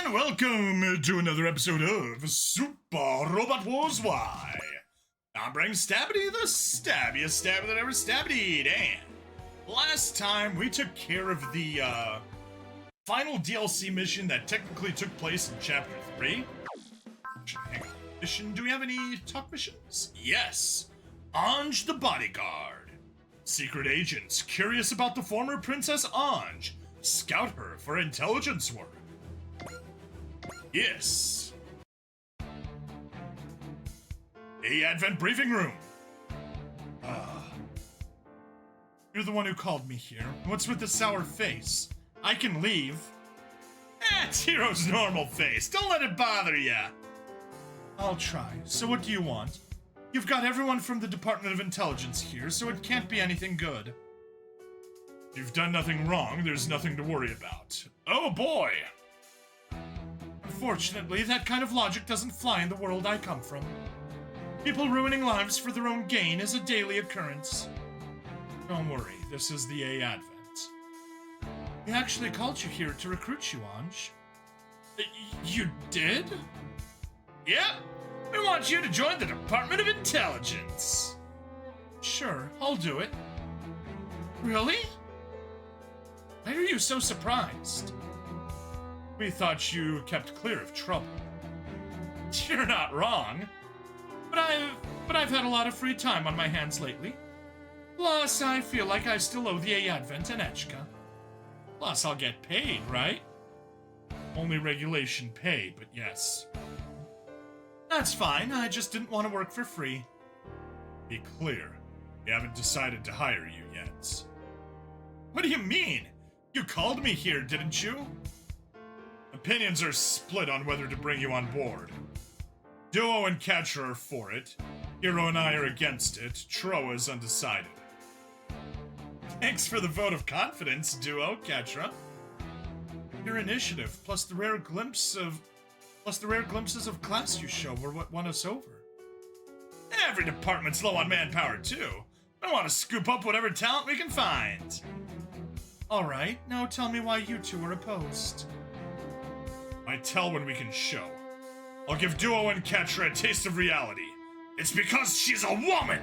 and welcome to another episode of Super Robot Wars Y. I'm bringing Stabbity, the stabbiest stabber that ever stabbitied, and last time we took care of the final DLC mission that technically took place in Chapter 3. Hang on. Mission, do we have any talk missions? Yes. Ange the Bodyguard. Secret agents curious about the former Princess Ange. Scout her for intelligence work. Yes. A Advent briefing room. You're the one who called me here. What's with the sour face? I can leave. It's Hero's normal face. Don't let it bother ya. I'll try. So what do you want? You've got everyone from the Department of Intelligence here, so it can't be anything good. You've done nothing wrong. There's nothing to worry about. Oh boy! Unfortunately, that kind of logic doesn't fly in the world I come from. People ruining lives for their own gain is a daily occurrence. Don't worry, this is the A Advent. We actually called you here to recruit you, Ange. You did? Yep. We want you to join the Department of Intelligence. Sure, I'll do it. Really? Why are you so surprised? We thought you kept clear of trouble. You're not wrong. But I've had a lot of free time on my hands lately. Plus, I feel like I still owe the A Advent and Echka. Plus, I'll get paid, right? Only regulation pay, but yes. That's fine, I just didn't want to work for free. Be clear, we haven't decided to hire you yet. What do you mean? You called me here, didn't you? Opinions are split on whether to bring you on board. Duo and Catcher are for it. Hero and I are against it. Troa is undecided. Thanks for the vote of confidence, Duo, Catra. Your initiative, plus the rare glimpses of class you show were what won us over. Every department's low on manpower, too. I want to scoop up whatever talent we can find. Alright, now tell me why you two are opposed. I tell when we can show. I'll give Duo and Catra a taste of reality. It's because she's a woman!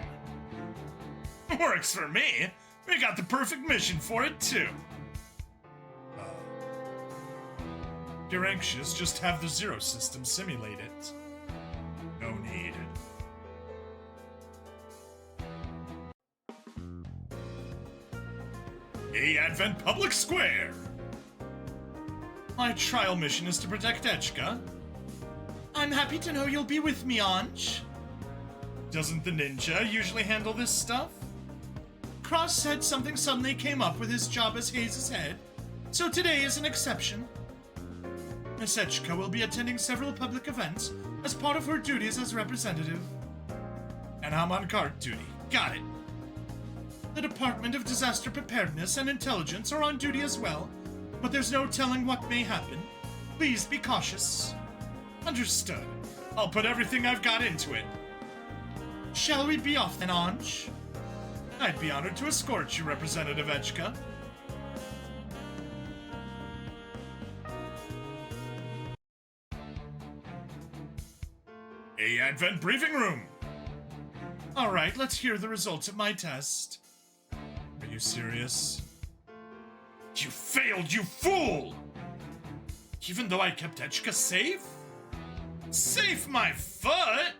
Works for me. We got the perfect mission for it, too. If you're anxious, just have the Zero system simulate it. No need. A Advent Public Square! My trial mission is to protect Echka. I'm happy to know you'll be with me, Ange. Doesn't the ninja usually handle this stuff? Cross said something suddenly came up with his job as Hayes' head, so today is an exception. Miss Echka will be attending several public events as part of her duties as representative. And I'm on guard duty. Got it. The Department of Disaster Preparedness and Intelligence are on duty as well, but there's no telling what may happen. Please be cautious. Understood. I'll put everything I've got into it. Shall we be off then, Ange? I'd be honored to escort you, Representative Echka. A Advent briefing room. Alright, let's hear the results of my test. Are you serious? You failed, you fool! Even though I kept Echka safe? Safe my foot?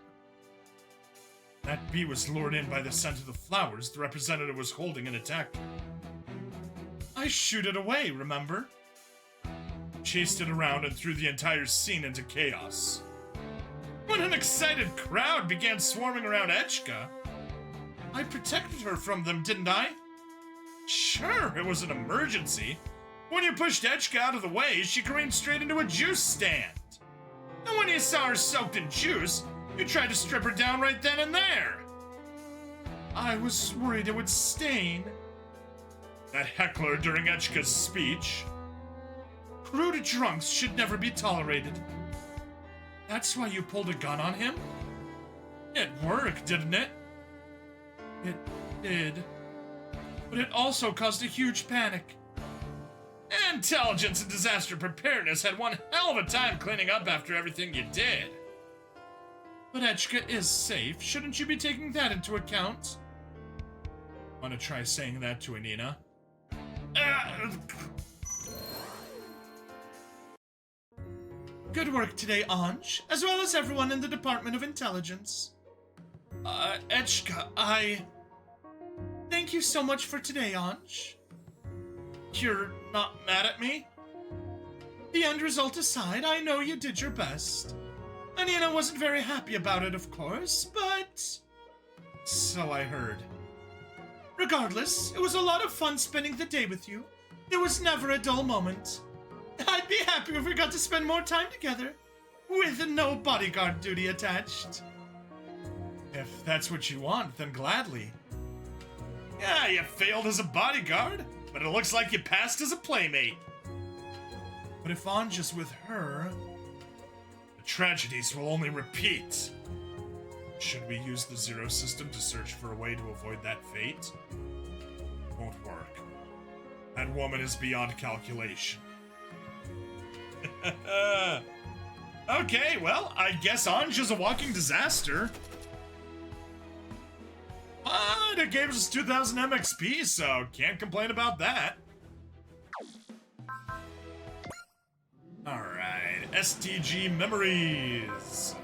That bee was lured in by the scent of the flowers the representative was holding and attacked her. I shooed it away, remember? Chased it around and threw the entire scene into chaos. When an excited crowd began swarming around Echka, I protected her from them, didn't I? Sure, it was an emergency. When you pushed Echka out of the way, she careened straight into a juice stand. And when you saw her soaked in juice, you tried to strip her down right then and there. I was worried it would stain. That heckler during Echka's speech. Crude drunks should never be tolerated. That's why you pulled a gun on him? It worked, didn't it? It did. But it also caused a huge panic. Intelligence and disaster preparedness had one hell of a time cleaning up after everything you did. But Echka is safe. Shouldn't you be taking that into account? Want to try saying that to Anina? Good work today, Anj, as well as everyone in the Department of Intelligence. Echka, Thank you so much for today, Anj. You're not mad at me? The end result aside, I know you did your best. Anina wasn't very happy about it, of course, but... So I heard. Regardless, it was a lot of fun spending the day with you. There was never a dull moment. I'd be happy if we got to spend more time together, with no bodyguard duty attached. If that's what you want, then gladly. Yeah, you failed as a bodyguard, but it looks like you passed as a playmate. But if Anja's with her, the tragedies will only repeat. Should we use the Zero system to search for a way to avoid that fate? Won't work. That woman is beyond calculation. Okay, well, I guess Anja's a walking disaster. But it gave us 2000 MXP, so can't complain about that. Alright, STG memories.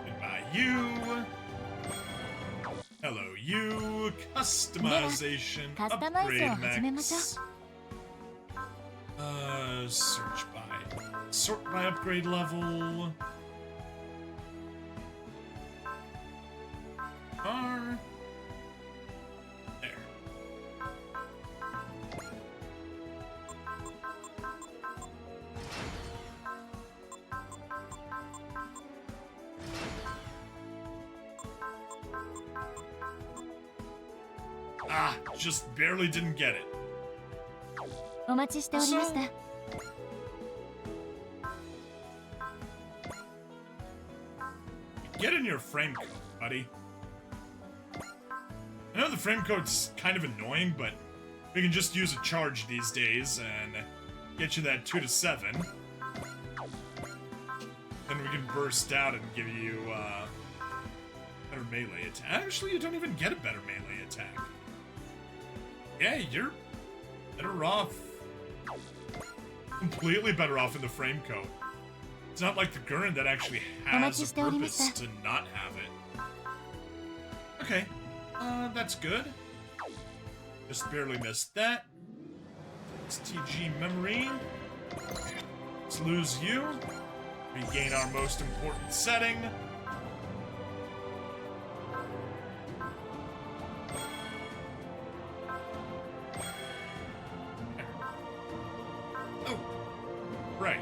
Goodbye, you. Hello, you. Customization. Upgrade max. Search by. Sort by upgrade level. R. There. Ah, just barely didn't get it. So, get in your frame code, buddy. I know the frame code's kind of annoying, but we can just use a charge these days and get you that 2 to 7. Then we can burst out and give you better melee attack. Actually, you don't even get a better melee attack. Yeah, you're better off. Completely better off in the frame code. It's not like the Gurren that actually has a purpose to not have it. Okay. That's good. Just barely missed that. STG memory. Let's lose you. Regain our most important setting. Oh, right.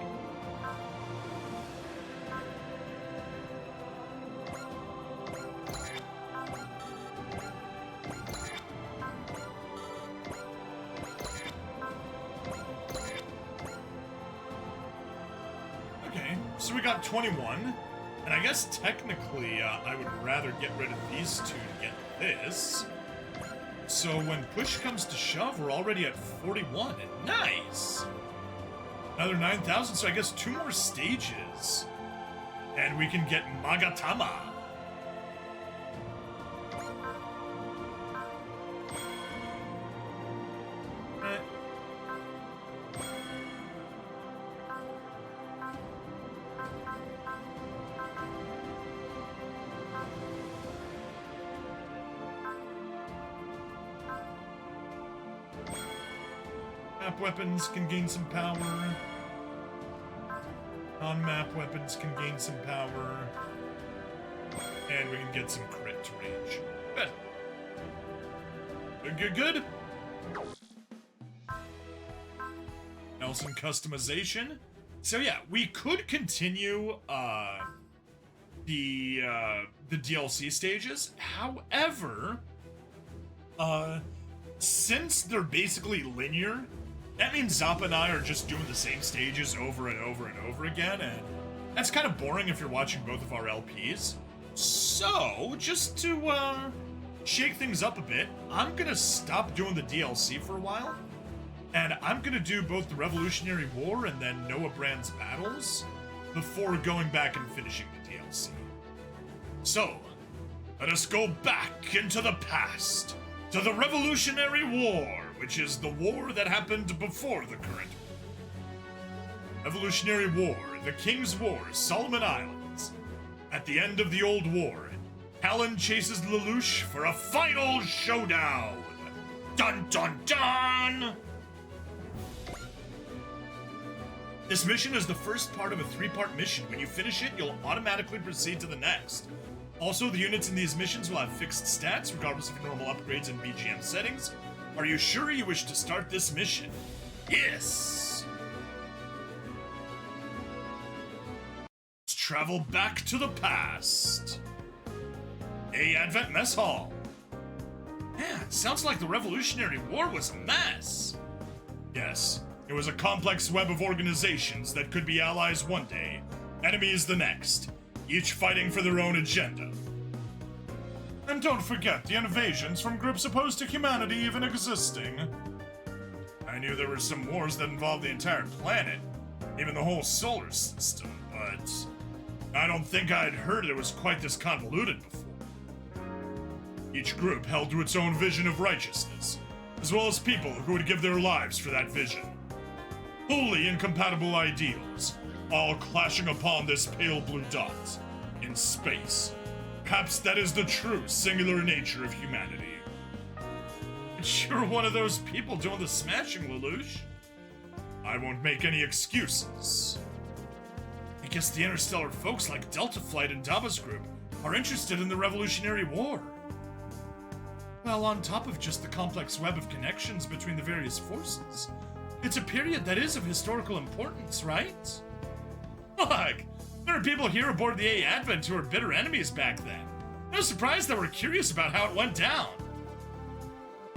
So we got 21, and I guess technically I would rather get rid of these two to get this. So when push comes to shove, we're already at 41. Nice! Another 9,000, so I guess 2 more stages. And we can get Magatama. Weapons can gain some power. Non-map weapons can gain some power. And we can get some crit range. Good. Good. Nelson customization. So yeah, we could continue the DLC stages. However, since they're basically linear, that means Zappa and I are just doing the same stages over and over and over again, and that's kind of boring if you're watching both of our LPs. So, just to shake things up a bit, I'm gonna stop doing the DLC for a while, And I'm gonna do both the Revolutionary War and then Noah Brand's battles before going back and finishing the DLC. So, let us go back into the past to the Revolutionary War, which is the war that happened before the current war. Revolutionary War, the King's War, Solomon Islands. At the end of the Old War, Kallen chases Lelouch for a final showdown. Dun dun dun! This mission is the first part of a 3-part mission. When you finish it, you'll automatically proceed to the next. Also, the units in these missions will have fixed stats, regardless of normal upgrades and BGM settings. Are you sure you wish to start this mission? Yes! Let's travel back to the past. A Advent Mess Hall. Man, sounds like the Revolutionary War was a mess. Yes, it was a complex web of organizations that could be allies one day, enemies the next, each fighting for their own agenda. And don't forget the invasions from groups opposed to humanity even existing. I knew there were some wars that involved the entire planet, even the whole solar system, but I don't think I'd heard it was quite this convoluted before. Each group held to its own vision of righteousness, as well as people who would give their lives for that vision. Wholly incompatible ideals, all clashing upon this pale blue dot in space. Perhaps that is the true singular nature of humanity. But you're one of those people doing the smashing, Lelouch. I won't make any excuses. I guess the interstellar folks like Delta Flight and Dabba's group are interested in the Revolutionary War. Well, on top of just the complex web of connections between the various forces, it's a period that is of historical importance, right? Look, there are people here aboard the A Advent who were bitter enemies back then. No surprise that we're curious about how it went down.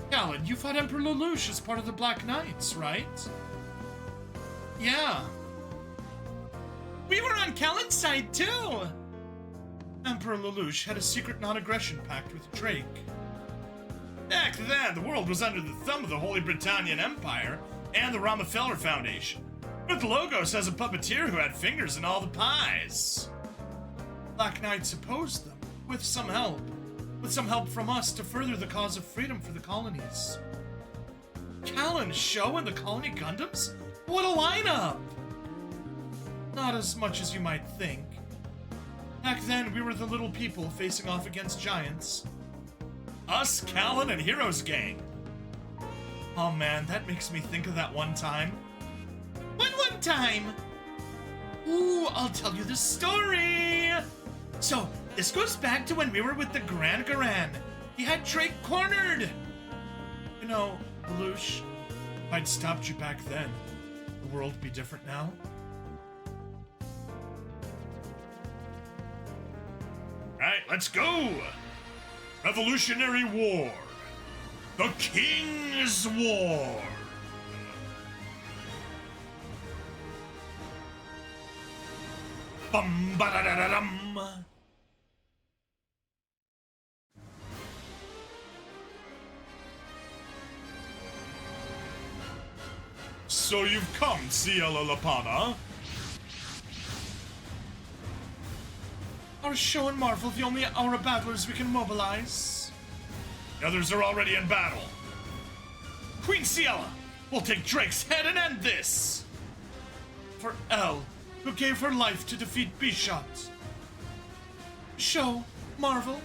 Kallen, you fought Emperor Lelouch as part of the Black Knights, right? Yeah. We were on Kallen's side, too! Emperor Lelouch had a secret non-aggression pact with Drake. Back then, the world was under the thumb of the Holy Britannian Empire and the Rockefeller Foundation, with Logos as a puppeteer who had fingers in all the pies. Black Knights opposed them, with some help from us to further the cause of freedom for the colonies. Kallen's show and the Colony Gundams? What a lineup! Not as much as you might think. Back then, we were the little people facing off against giants. Us, Kallen, and Heroes Gang. Oh man, that makes me think of that one time. One time? Ooh, I'll tell you the story. So, this goes back to when we were with the Grand Garan. He had Drake cornered. You know, Lelouch, if I'd stopped you back then, the world would be different now. Alright, let's go! Revolutionary War. The King's War. Bum ba da da da dum. So you've come, Ciela Lapana. Are Show and Marvel the only Aura battlers we can mobilize? The others are already in battle. Queen Ciela, we'll take Drake's head and end this! For Elle, who gave her life to defeat Bishot. Show, Marvel,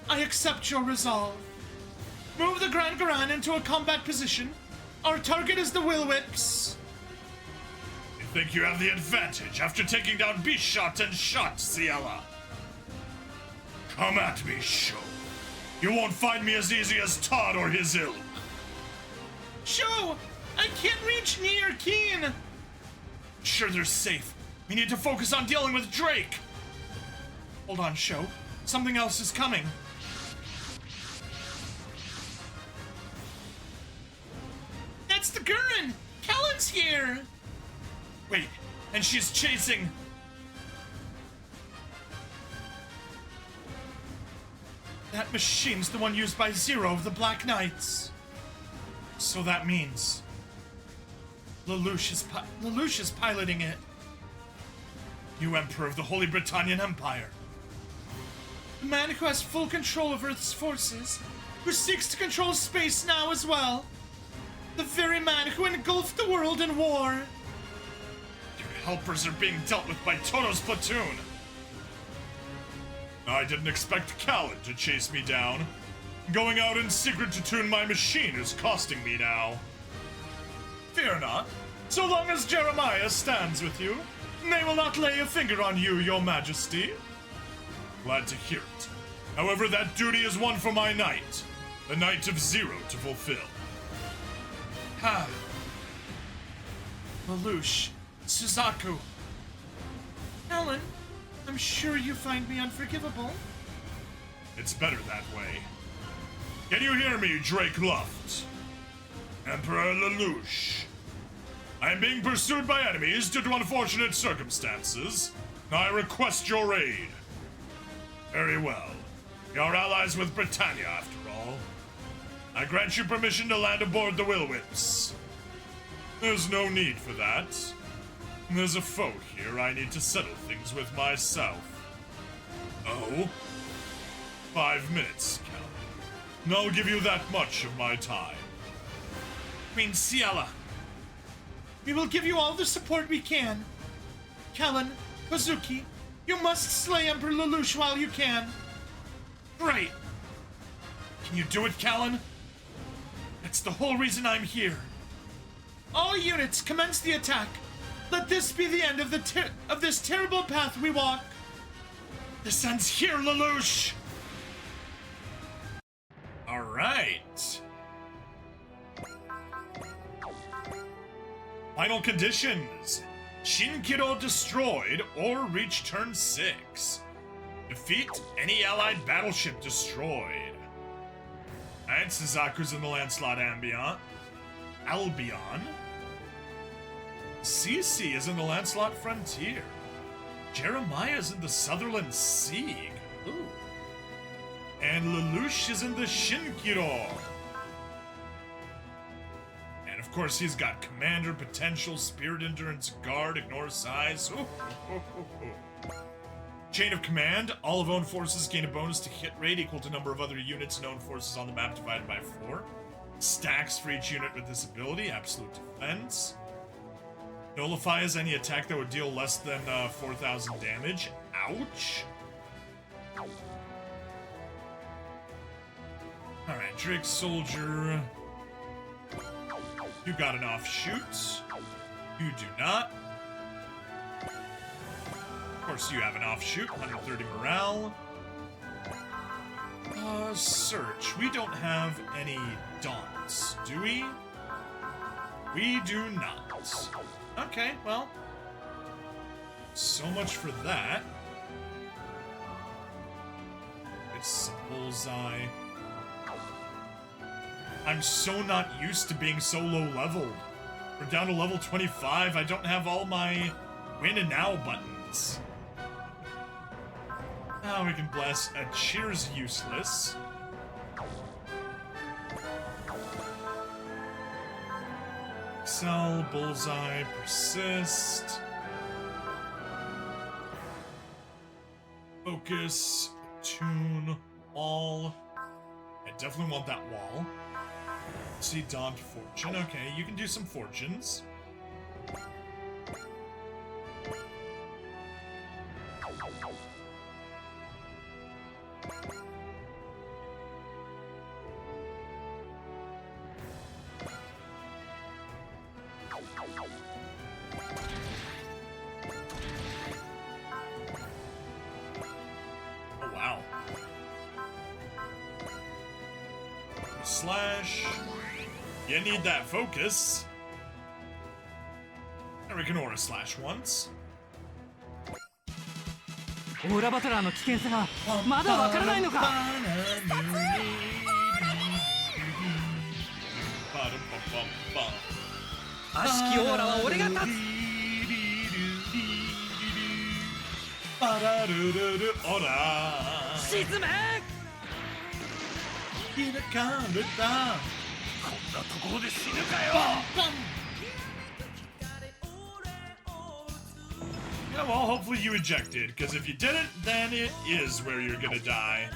I accept your resolve. Move the Grand Garan into a combat position. Our target is the Will Whips. You think you have the advantage after taking down Bishot and Shot, Ciela? Come at me, Show. You won't find me as easy as Todd or his ilk. Show, I can't reach near Keen. Sure, they're safe. We need to focus on dealing with Drake. Hold on, Show. Something else is coming. That's the Gurren! Kallen's here! Wait, and she's chasing... That machine's the one used by Zero of the Black Knights. So that means... Lelouch is piloting it. New Emperor of the Holy Britannian Empire. The man who has full control of Earth's forces, who seeks to control space now as well. The very man who engulfed the world in war. Your helpers are being dealt with by Toto's platoon. I didn't expect Kallen to chase me down. Going out in secret to tune my machine is costing me now. Fear not. So long as Jeremiah stands with you, they will not lay a finger on you, your majesty. Glad to hear it. However, that duty is one for my knight. The Knight of Zero to fulfill. Ha. Lelouch. Suzaku. Kallen, I'm sure you find me unforgivable. It's better that way. Can you hear me, Drake Luft? Emperor Lelouch. I am being pursued by enemies due to unfortunate circumstances. I request your aid. Very well. You're allies with Britannia, after all. I grant you permission to land aboard the Will Whips. There's no need for that. There's a foe here I need to settle things with myself. Oh? 5 minutes, Kallen. And I'll give you that much of my time. Queen Ciela. We will give you all the support we can. Kallen, Kozuki, you must slay Emperor Lelouch while you can. Great. Can you do it, Kallen? That's the whole reason I'm here. All units, commence the attack. Let this be the end of this terrible path we walk. This ends here, Lelouch. All right. Final conditions. Shinkiro destroyed or reach turn 6. Defeat any allied battleship destroyed. Alright, Suzaku's in the Lancelot Albion. Cece is in the Lancelot Frontier. Jeremiah's in the Sutherland Siege. Ooh. And Lelouch is in the Shinkiro. And of course he's got Commander, Potential, Spirit Endurance, Guard, Ignore Size. Chain of Command. All of own forces gain a bonus to hit rate equal to number of other units and own forces on the map divided by 4. Stacks for each unit with this ability. Absolute Defense. Nullifies any attack that would deal less than 4,000 damage. Ouch. Alright, Drake Soldier. You got an offshoot. You do not. Of course you have an offshoot. 130 morale. Search. We don't have any daunts, do we? We do not. Okay, well. So much for that. It's a bullseye. I'm so not used to being so low leveled. We're down to level 25. I don't have all my win and now buttons. Now we can bless a cheers useless. Excel, bullseye, persist. Focus, tune, wall. I definitely want that wall. See, Daunt Fortune. Okay, you can do some fortunes. Oh, wow. Slash. You need that focus. And we can aura slash once. オーラバトラーの危険さがまだわからないのか。悪しきオーラは俺が立つ。沈め。こんなところで死ぬかよ。Yeah, well, hopefully you ejected, because if you didn't, then it is where you're gonna die.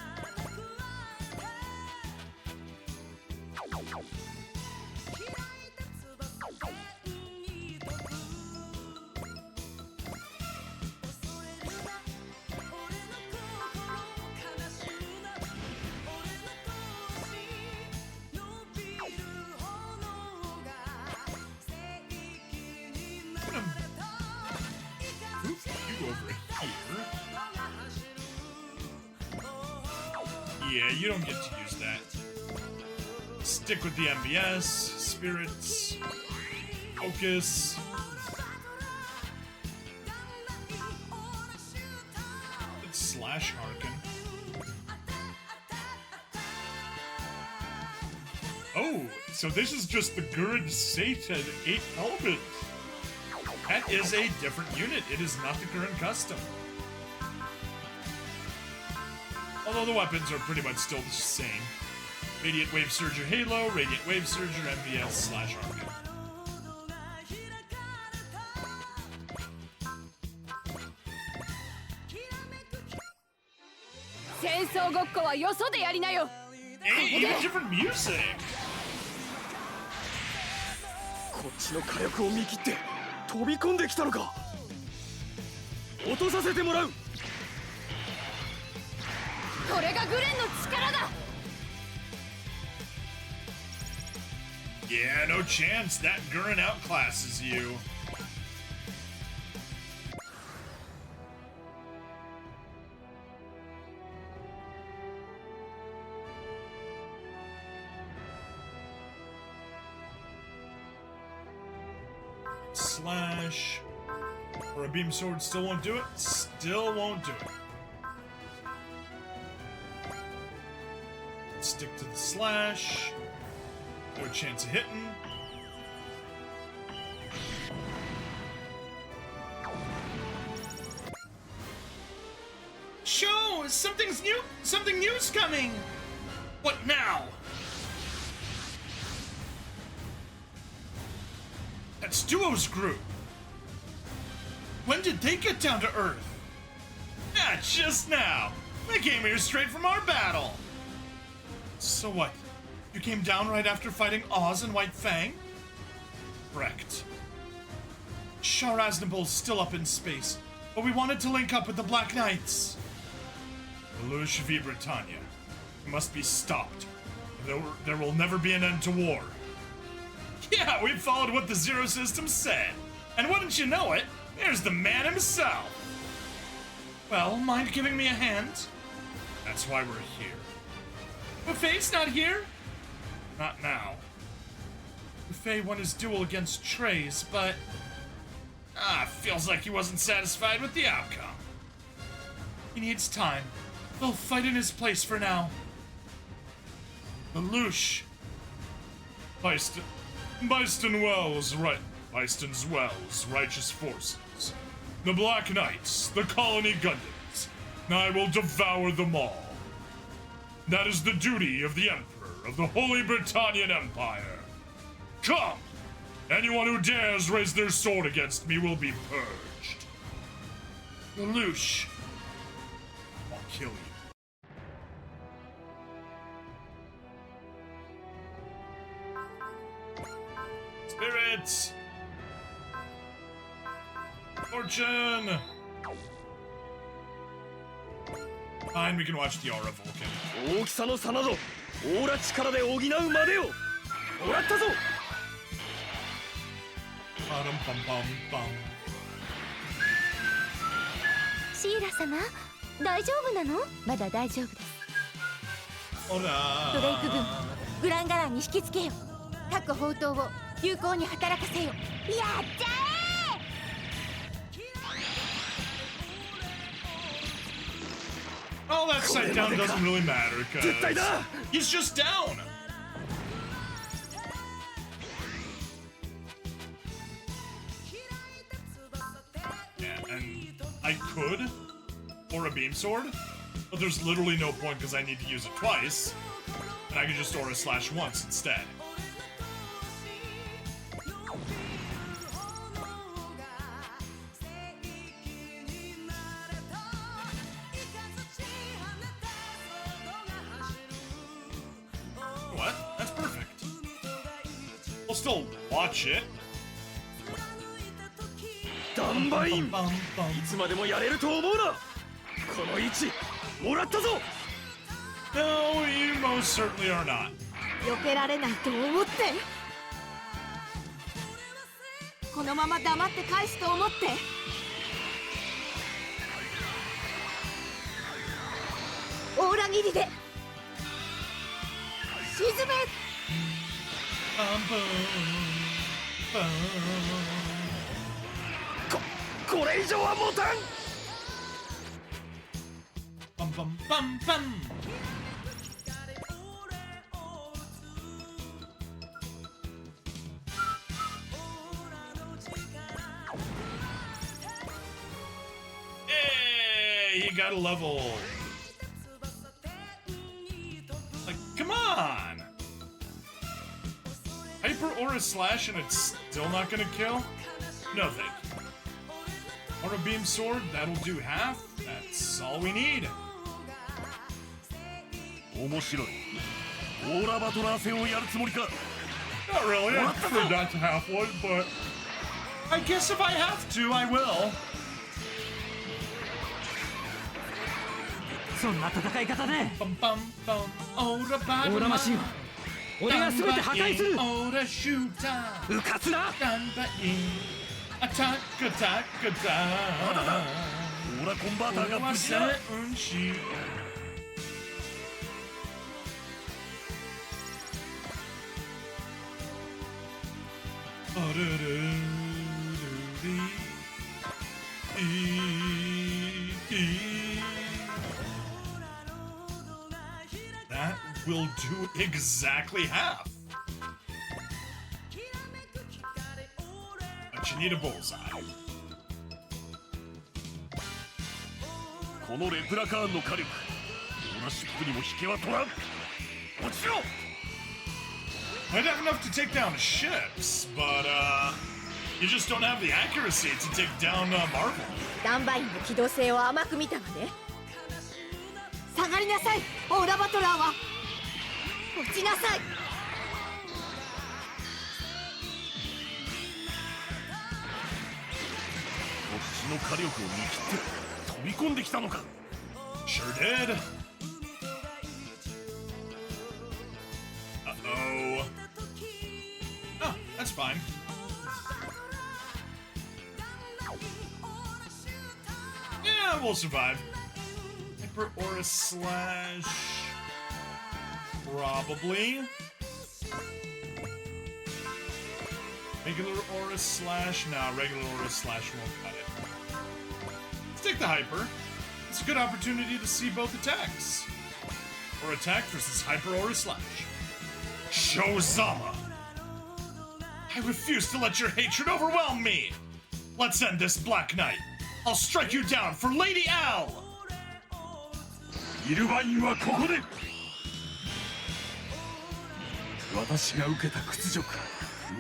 Yeah, you don't get to use that. Stick with the MVS, spirits, focus. It's slash Harken. Oh, so this is just the Gurren Satan 8 element. That is a different unit. It is not the Gurren Custom. Although the weapons are pretty much still the same. Radiant Wave Surger Halo, Radiant Wave Surger MVS slash Harken. Hey, even different music! こっちの火力を見切って飛び込んできたのか。落とさせてもらう。これがグレンの力だ。 Yeah, no chance. That Gurren outclasses you. Slash. Or a beam sword still won't do it? Still won't do it. Stick to the slash. No chance of hitting. Show! Something's new! Something new's coming! What now? That's Duo's group! When did they get down to Earth? Ah, just now! They came here straight from our battle! So what? You came down right after fighting Oz and White Fang? Correct. Shah Aznabul's still up in space, but we wanted to link up with the Black Knights. Lelouch v. Britannia. It must be stopped. There will never be an end to war. Yeah, we followed what the Zero System said. And wouldn't you know it, there's the man himself. Well, mind giving me a hand? That's why we're here. Buffet's not here? Not now. Buffet won his duel against Trey's, but... feels like he wasn't satisfied with the outcome. He needs time. They'll fight in his place for now. Lelouch. Byston's Wells, Righteous Forces. The Black Knights, the Colony Gundams. I will devour them all. That is the duty of the Emperor of the Holy Britannian Empire. Come! Anyone who dares raise their sword against me will be purged. Lelouch. I'll kill you. Spirits! Fortune! Fine, we can watch the Aura Vulcan. 大きさの差などオーラ力で補うまでよ。もらったぞ。 シーラ様、大丈夫なの？まだ大丈夫です。ドレイク軍、グランガランに引きつけよ。各砲塔を有効に働かせよ。やっちゃえ！ Oh, that site down doesn't really matter, because he's just down! Yeah, and I could, Aura Beam Sword, but there's literally no point because I need to use it twice, and I could just Aura Slash once instead. still watch it. ダンバイン、い Bum, bum. つまでもやれると思うな。この位置もらったぞ。 No, you most certainly are not. 避けられないと思って、このまま黙って返すと思って。オーラ切りで沈め。 Bum, bum, bum. これ以上は持たん。 Bum, bum, bum, bum. Hey, you got a level. Like, come on. Hyper Aura Slash and it's still not gonna kill? No thank you. Aura Beam Sword, that'll do half. That's all we need. 面白い。オーラバトラー戦をやるつもりか。 Not really, I prefer not to have one, but I guess if I have to, I will. そんな戦い方で Bum, bum, bum. Aura オーラマシンを Battle. 俺が全て破壊する。 Aura Shooter. うかつな。 Dunbine. Attack, attack, attack. オーラコンバーターが無事だ。 Unshi. That will do exactly half. But you need a bullseye. このレプラカーンの火力、オーラシップにも引けは取らん。落ちろ。 Might have enough to take down ships, but you just don't have the accuracy to take down Marvel. ダンバインの機動性を甘く見たわね。下がりなさい、オーラバトラーは。落ちなさい。こっちの火力を見切って飛び込んできたのか。 Sure did. Uh-oh. Oh, that's fine. Yeah, we'll survive. Hyper Aura Slash. Probably. Regular Aura Slash. Nah, regular Aura Slash won't cut it. Let's take the Hyper. It's a good opportunity to see both attacks. Or attack versus Hyper Aura Slash. Show Zama! I refuse to let your hatred overwhelm me! Let's end this, Black Knight! I'll strike you down for Lady Al! イルバインはここで。私が受けた屈辱、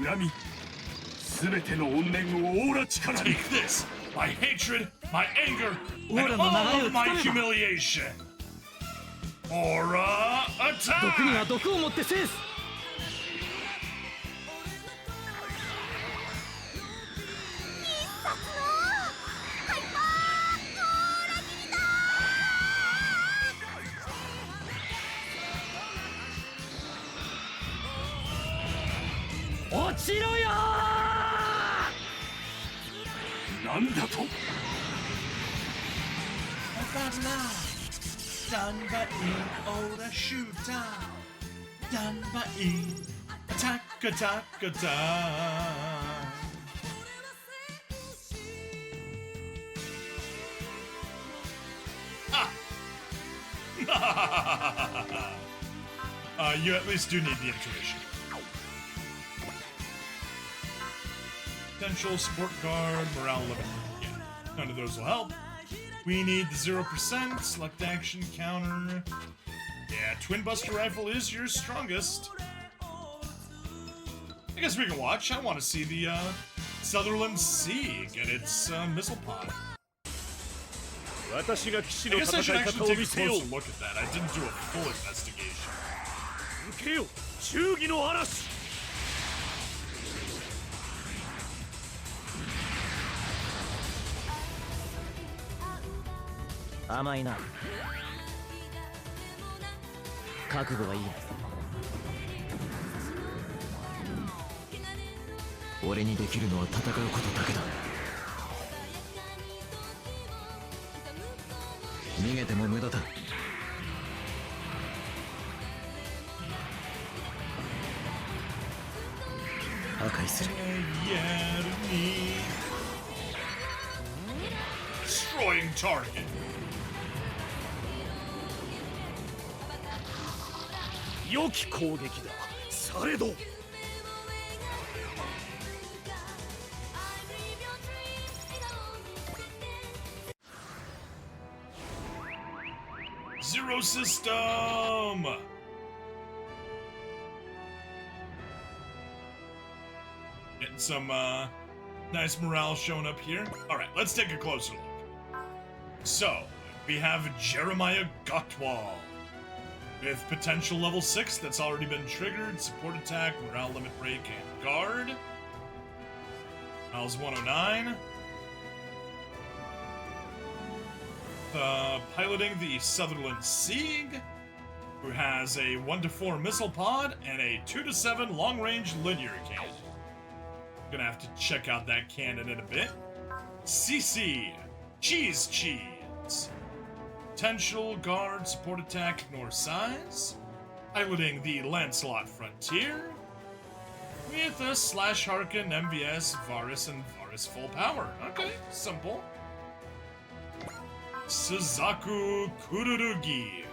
恨み、すべての怨念をオーラ力に。 Take this! My hatred, my anger, and Auraの流れを all of my つかめば。 humiliation! Aura 毒には attack! 毒をもって制す。落ちろよー。なんだと。 Dunbine, Aura Shooter! Dunbine, attack, attack, attack! You at least do need the intuition. Potential, support guard, morale limit. Yeah, none of those will help. We need the 0%, select action, counter. Yeah, Twin Buster Rifle is your strongest. I guess we can watch. I want to see the Sutherland Sea get its missile pod. 私が騎士 I の guess I 戦 should い方 actually を take 見 a せよう。 closer look at that. I didn't do a full investigation. 受けよ、忠義の嵐。甘いな。覚悟はいい。俺にできるのは戦うことだけだ。逃げても無駄だ。破壊する。Destroying target. Yoki 攻撃だ。されど。Zero system. Getting some nice morale showing up here. All right, let's take a closer look. So we have Jeremiah Gottwall with potential level 6 that's already been triggered, support attack, morale limit break, and guard. Miles 109. Piloting the Sutherland Sieg, who has a 1-4 missile pod and a 2-7 long-range linear cannon. Gonna have to check out that cannon in a bit. CC, Cheese. Potential, guard, support attack, ignore size. Piloting the Lancelot Frontier. With a Slash Harken, MVS, Varus, and Varus full power. Okay, simple. Suzaku Kururugi.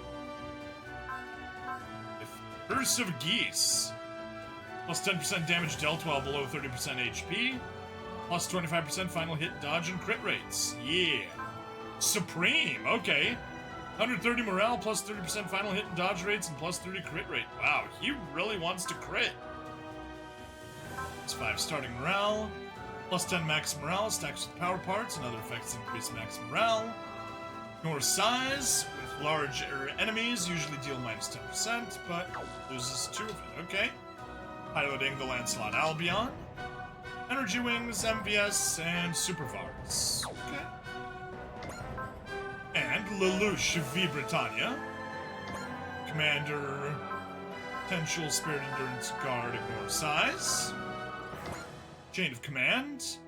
With Curse of Geese. Plus 10% damage dealt while below 30% HP. Plus 25% final hit dodge and crit rates. Yeah. Supreme, okay. 130 morale, plus 30% final hit and dodge rates, and plus 30 crit rate. Wow, he really wants to crit. Plus 5 starting morale. Plus 10 max morale, stacks with power parts, and other effects increase max morale. Ignore size, with larger enemies, usually deal minus 10%, but loses 2 of it, okay. Piloting the Lancelot Albion. Energy Wings, MVS, and Super Varus. Okay. And Lelouch V. Britannia. Commander, potential Spirit Endurance Guard, ignore size. Chain of Command,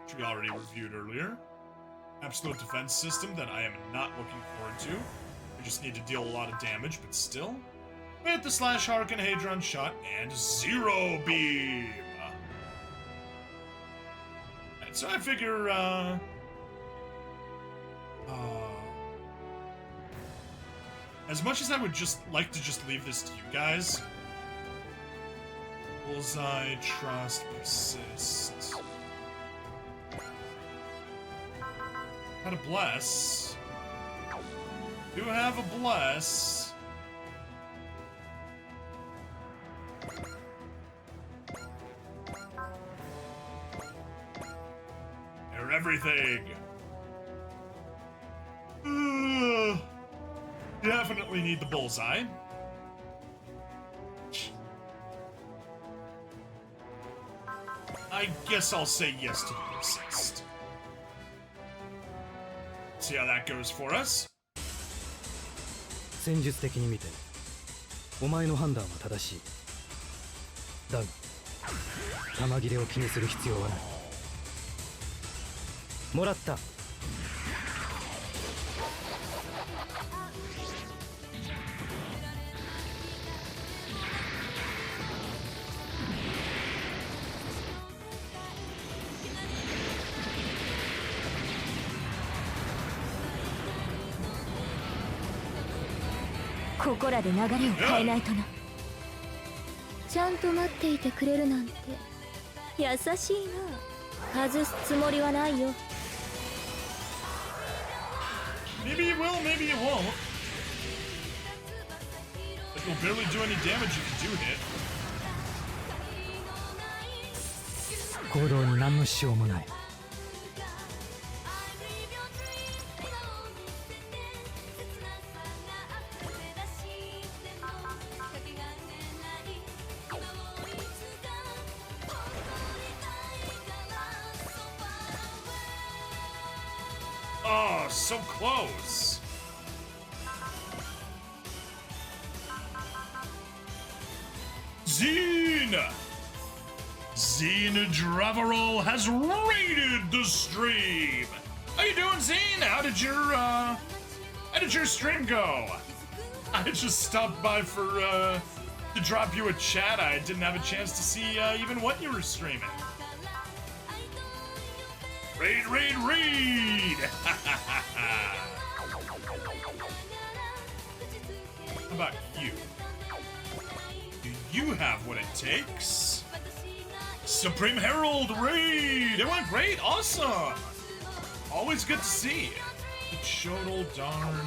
which we already reviewed earlier. Absolute defense system that I am not looking forward to. I just need to deal a lot of damage, but still. With the Slash Harken, Hadron Shot, and Zero Beam. And so I figure, as much as I would just like to just leave this to you guys, Bullseye, Trust, Persist. Had a Bless. Do have a Bless. They're everything. Definitely need the Bullseye. I guess I'll say yes to the Persist. See how that goes for us. 戦術的に見てお前の判断は正しい。だが弾切れを気にする必要はない。もらった。ここらで流れを変えないとな。ちゃんと待っていてくれるなんて優しいな。外すつもりはないよ。Maybe you will, maybe you won't. Like you'll barely do any damage if you do hit. 行動に何の支障もない。Oh, Oh, so close. Zine! Zine Dravarol has raided the stream. How you doing, Zine? How did your stream go? I just stopped by for to drop you a chat. I didn't have a chance to see even what you were streaming. Raid, raid, raid! How about you? Do you have what it takes? Supreme Herald raid! It went great, awesome! Always good to see. It showed darn.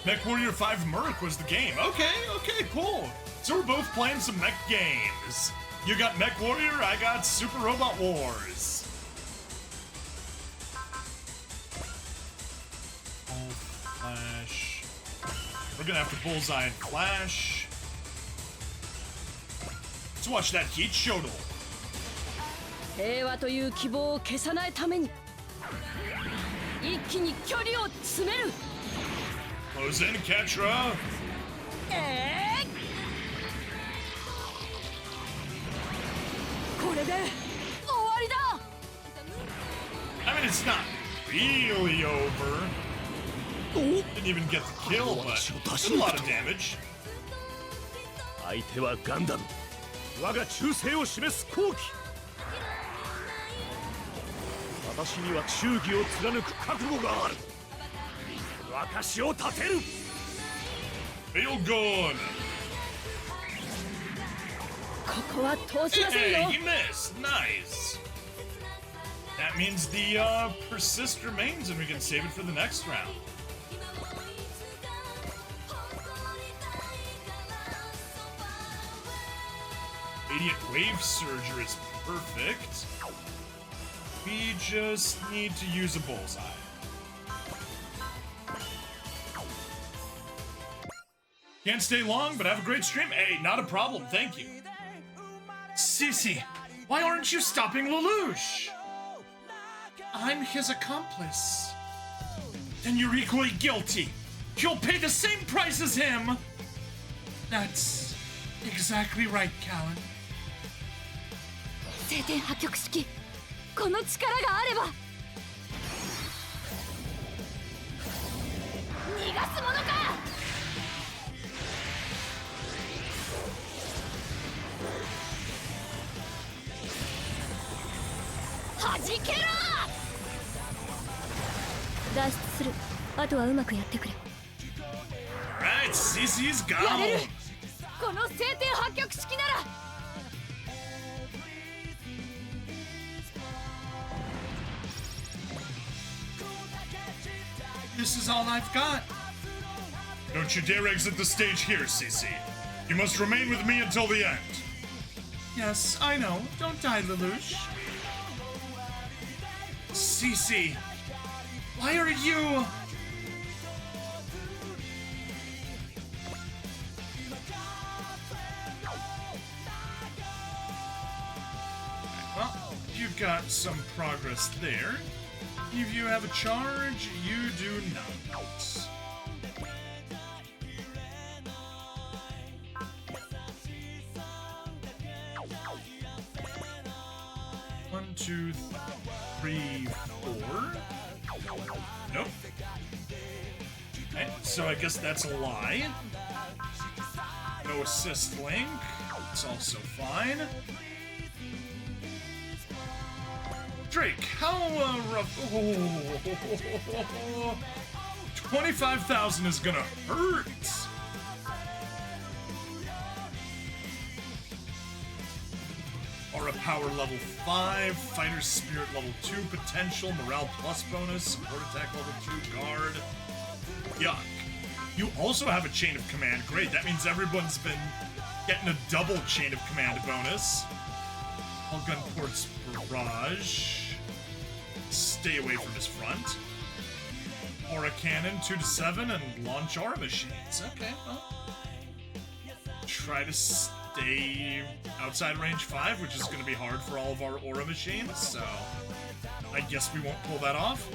Mech Warrior 5 Merc was the game. Okay, cool. So we're both playing some mech games. You got Mech Warrior, I got Super Robot Wars. All Flash. We're gonna have to bullseye and Flash. Let's watch that heat showdown. 平和という希望を消さないために一気に距離を詰める Close in, Ketra. これで終わりだ I mean, it's not really over. Didn't even get the kill, but did a lot of damage. 相手はガンダム。我が忠誠を示す好機。私には忠義を貫く覚悟がある。証を立てる。Fail gone. ここは通しませんよ Hey, you missed. Nice. That means the persist remains, and we can save it for the next round. Radiant Wave Surger is perfect. We just need to use a bullseye. Can't stay long, but have a great stream. Hey, not a problem, thank you. Sissy, why aren't you stopping Lelouch? I'm his accomplice. Then you're equally guilty. You'll pay the same price as him. That's exactly right, Kallen. 聖天破局式この力があれば逃がすものか弾けろ脱出するあとはうまくやってくれ Alright, Sissy's やれる gone. この聖天破局式なら This is all I've got. Don't you dare exit the stage here, Sissy. You must remain with me until the end. Yes, I know. Don't die, Lelouch. Sissy, why are you... Well, you've got some progress there. If you have a charge, you do not. 1, 2, 3, 4. Nope. Okay, so I guess that's a lie. No assist link. It's also fine. Drake, how rough? Oh, 25,000 is gonna hurt. Aura power level 5, fighter spirit level 2, potential morale plus bonus, support attack level 2, guard. Yuck. You also have a chain of command. Great, that means everyone's been getting a double chain of command bonus. All gun ports barrage. Stay away from his front. Aura cannon 2 to 7 and launch aura machines. Okay, well. Try to a outside range 5, which is going to be hard for all of our aura machines, so I guess we won't pull that off.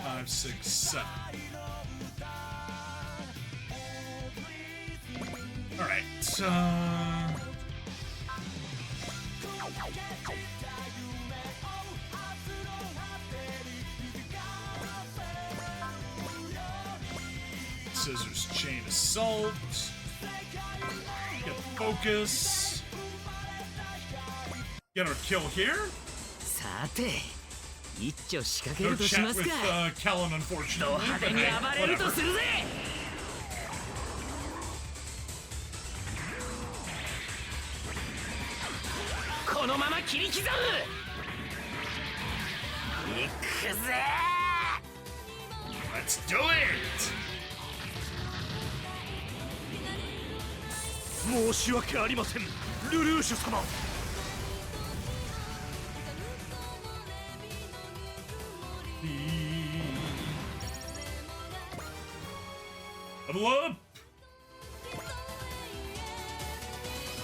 5, 6, 7. Alright, Scissors Chain Assault. Get focus. Get our kill here. さて一丁仕掛け No るとし chat ます with か Kallen, unfortunately. 派 But 手に hey, 暴れると whatever. するぜこのまま切り刻むいくぜ Let's do it! 申し訳ありませんルルーシュ様 Level up!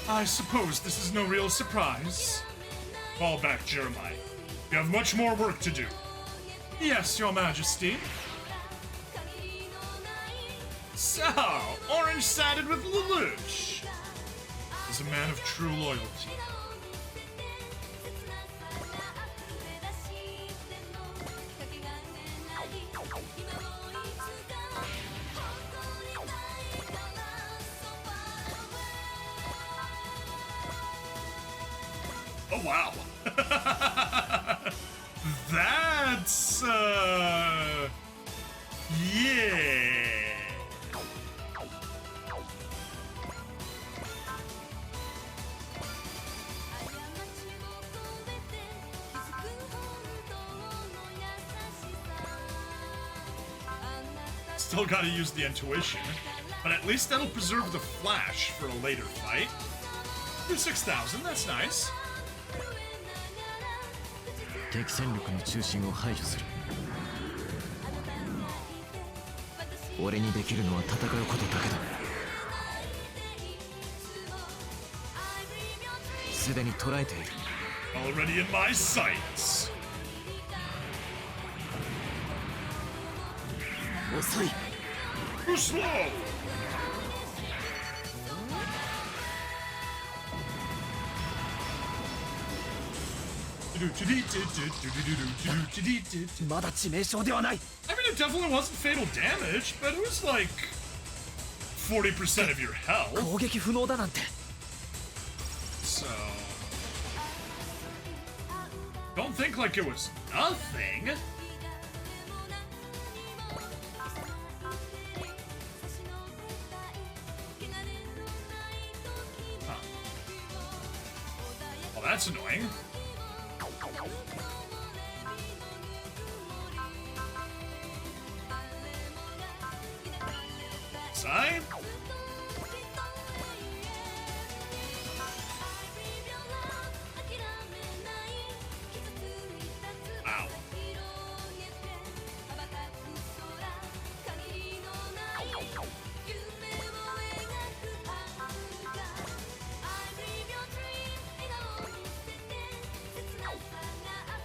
I suppose this is no real surprise. Fall back, Jeremiah. We have much more work to do. Yes, Your Majesty. So, Orange sided with Lelouch. He's a man of true loyalty. Oh wow. That's yeah. Still gotta use the intuition, but at least that'll preserve the flash for a later fight. Do 6,000, that's nice. 敵戦力の中心を排除する俺にできるのは戦うことだけだすでに捉えている Already in my sights. 遅い Too slow. I mean, it definitely wasn't fatal damage, but it was like 40% of your health. 攻撃不能だなんて So don't think like it was nothing. Huh. Well, that's annoying. Side. Wow.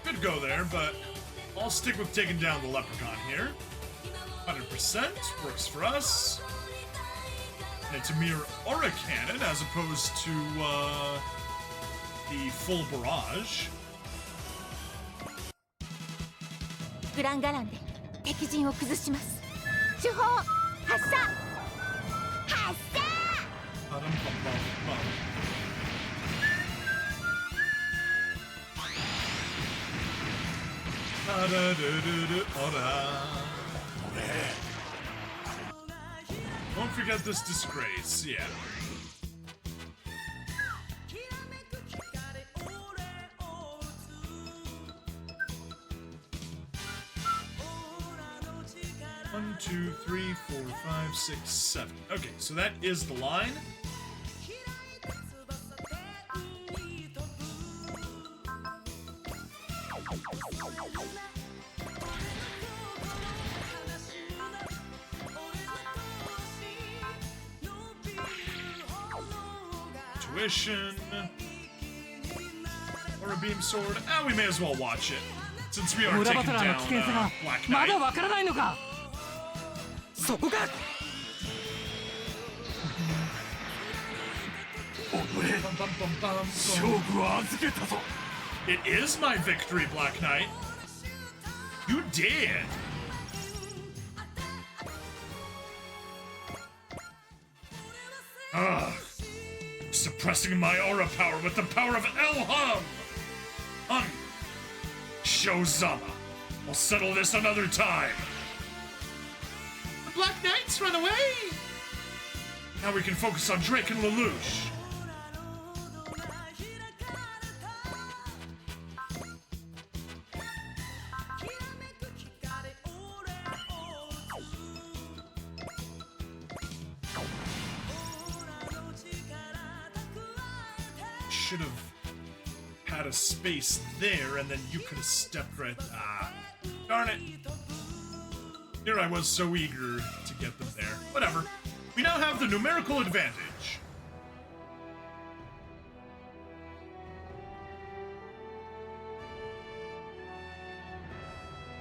Could go there, but I'll stick with taking down the leprechaun here. 100% works for us. And it's a mere aura cannon as opposed to the full barrage. グランガランで敵陣を崩します。主砲発射発射 Don't forget this disgrace, yeah. One, two, three, 4, 5, 6, 7. Okay, so that is the line. Intuition. Or a beam sword. Ah, we may as well watch it. Since we are 村 taking バトラーの down 危険さが Black まだ Knight. わからないのか。そこか。お前 Bum, bum, bum, bum, 勝 bum. 負は預けたぞ。 It is my victory, Black Knight. You did. Ugh. Suppressing my aura power with the power of El-Hum. Show Zappa. We'll settle this another time. The Black Knights run away. Now we can focus on Drake and Lelouch. Should have had a space there, and then you could have stepped right. Ah, darn it! Here I was so eager to get them there. Whatever. We now have the numerical advantage.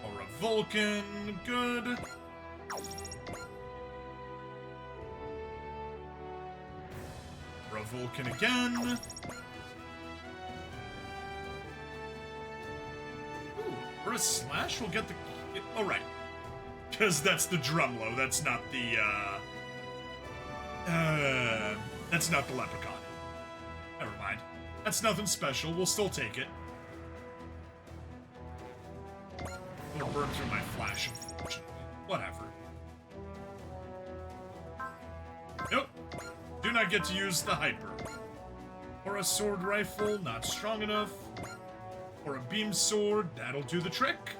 Aura Vulcan, good. Aura Vulcan again. For a slash, we'll get the... Oh, right. Because that's the Drumlo, that's not the, that's not the Leprechaun. Never mind. That's nothing special, we'll still take it. It'll burn through my flash, unfortunately. Whatever. Nope. Do not get to use the Hyper. Or a sword rifle, not strong enough. Or a beam sword, that'll do the trick.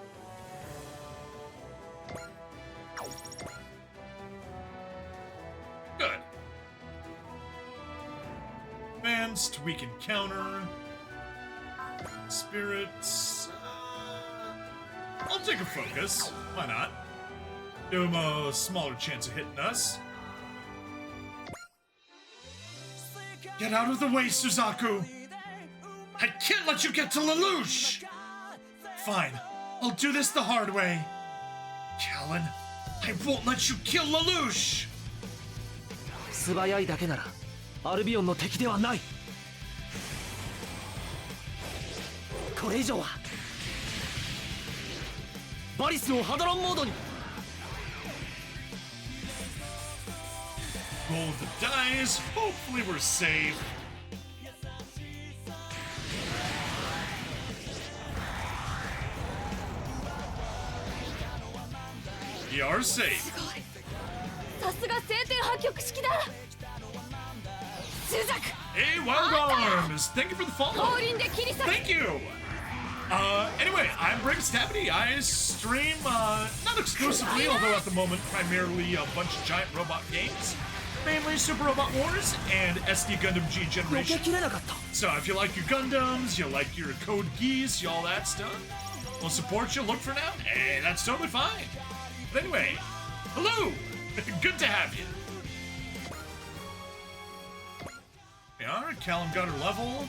Good. Advanced, we can counter. Spirits. I'll take a focus. Why not? Give him a smaller chance of hitting us. Get out of the way, Suzaku! I can't let you get to Lelouch! Fine, I'll do this the hard way. Kallen, I won't let you kill Lelouch! 素早いだけならアルビオンの敵ではない。これ以上はバリスをハドロンモードに。 Roll the dice, hopefully we're safe. We are safe. さすが晴天破局式だ。スザク Hey, Wild Arms! Thank you for the follow. 降臨で切り裂く。 Thank you! Anyway, I'm Briggs Tappity. I stream, not exclusively, although at the moment primarily a bunch of giant robot games. Mainly Super Robot Wars and SD Gundam G 避け Generation. きれなかった。 So if you like your Gundams, you like your Code Geass, you all that stuff, we'll support you, look for now. Hey, that's totally fine. But anyway, hello! Good to have you. We are, Kallen got her level.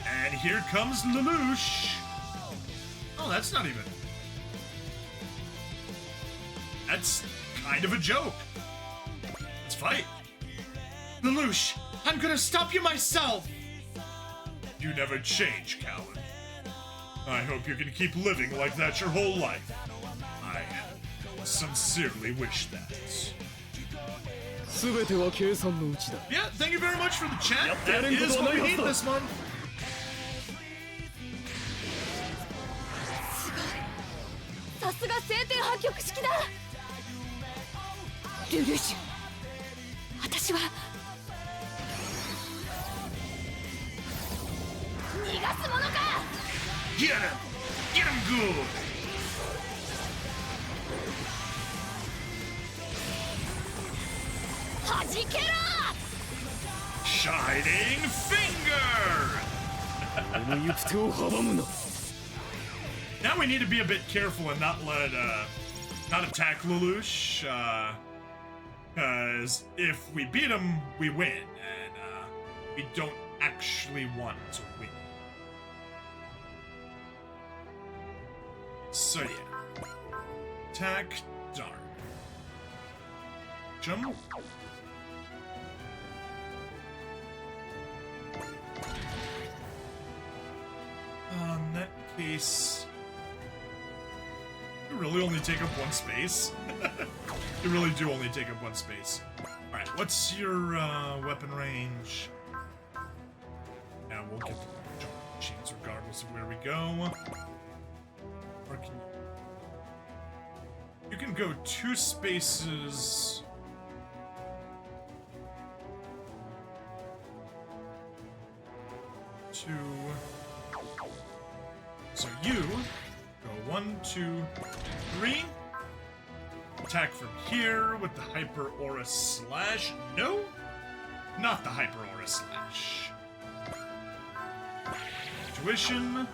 And here comes Lelouch. Oh, that's not even... That's kind of a joke. Let's fight. Lelouch, I'm gonna stop you myself. You never change, Kallen. I hope you can keep living like that your whole life. I sincerely wish that. 全ては計算のうちだ。 Yeah, thank you very much for the chat. Yep, That getting is good what we one. need this month. さすが晴天破局式だ。ルルシュ、私は逃がすものか。 Get him! Get him good! Shining Finger! この行く手を阻むな。 Now we need to be a bit careful and not let, not attack Lelouch, cause if we beat him, we win, and, we don't actually want to win. So yeah. Attack, dark. Jump. In that case, you really only take up one space. You really do only take up one space. Alright, what's your weapon range? Yeah, we'll get the jump machines regardless of where we go. Or can you can go 2 spaces. So you go 1, 2, 3. Attack from here with the Hyper Aura Slash. No, not the Hyper Aura Slash. Tuition.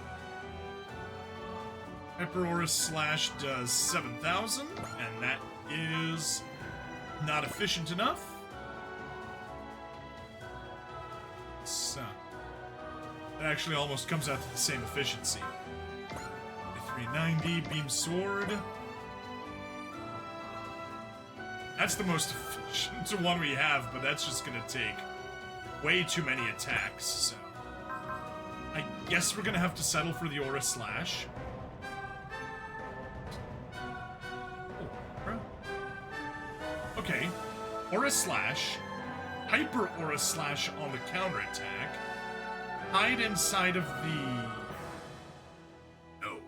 Hyper Aura Slash does 7,000, and that is not efficient enough. So it actually almost comes out to the same efficiency. 390, Beam Sword. That's the most efficient one we have, but that's just gonna take way too many attacks, so I guess we're gonna have to settle for the Aura Slash. Okay, Aura Slash, Hyper Aura Slash on the counterattack, hide inside of the... No.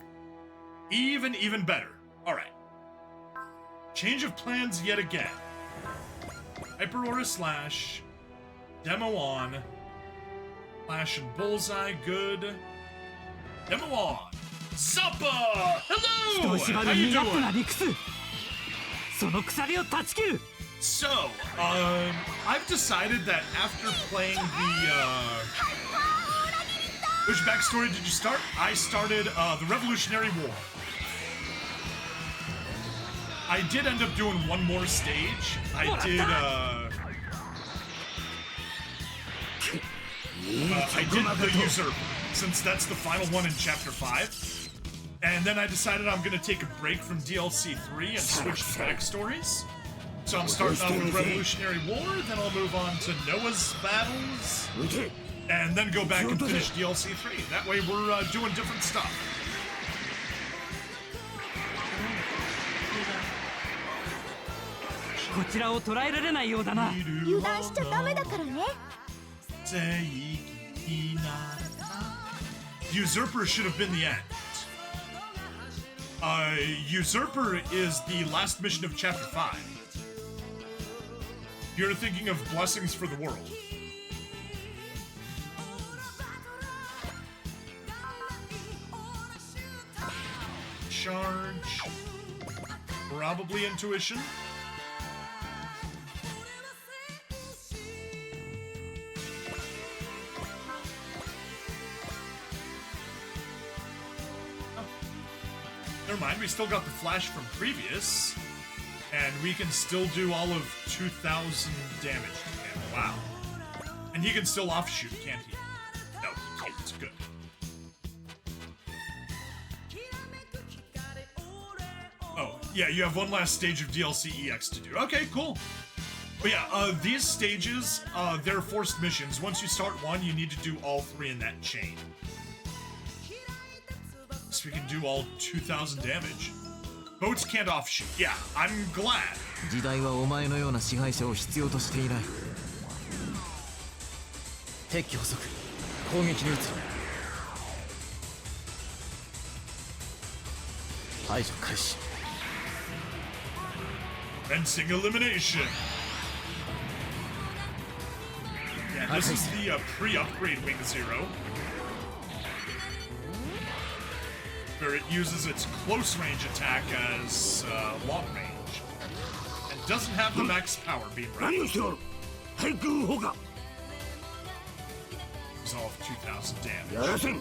Even better. Alright. Change of plans yet again. Hyper Aura Slash, Demo on, Flash and Bullseye, good. Demo on! Zappa! Hello! How you doing? So, I've decided that after playing the, which backstory did you start? I started, the Revolutionary War. I did end up doing one more stage. I did the Usurper, since that's the final one in Chapter 5. And then I decided I'm gonna take a break from DLC 3 and switch to backstories. So I'm starting off with Revolutionary War, then I'll move on to Noah's Battles, and then go back and finish DLC 3. That way we're doing different stuff. Usurper should have been the end. Usurper is the last mission of Chapter 5. You're thinking of Blessings for the World. Charge. Probably Intuition. Never mind, we still got the flash from previous, and we can still do all of 2,000 damage to him. Wow. And he can still offshoot, can't he? No, he can't. It's good. Oh, yeah, you have one last stage of DLC EX to do. Okay, cool. But yeah, these stages, they're forced missions. Once you start one, you need to do all 3 in that chain. So we can do all 2,000 damage. Boats can't offshoot. Yeah, I'm glad. 時代はお前のような支配者を必要としていない。撤去補足。攻撃に移る。排除開始。Fencing elimination. Yeah, this is the pre-upgrade Wing Zero, where it uses its close range attack as long range, and doesn't have the max power beam right. Resolve 2,000 damage.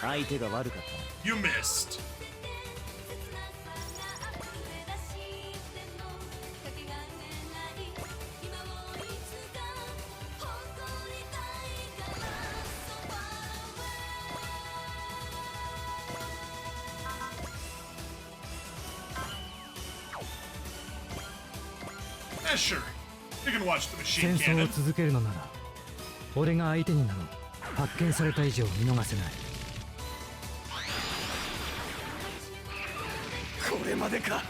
相手が悪かった You missed. Yeah, sure. You can watch the 戦 machine 争を cannon. 続けるのなら俺が相手になろう。発見された以上見逃せない。これまでか。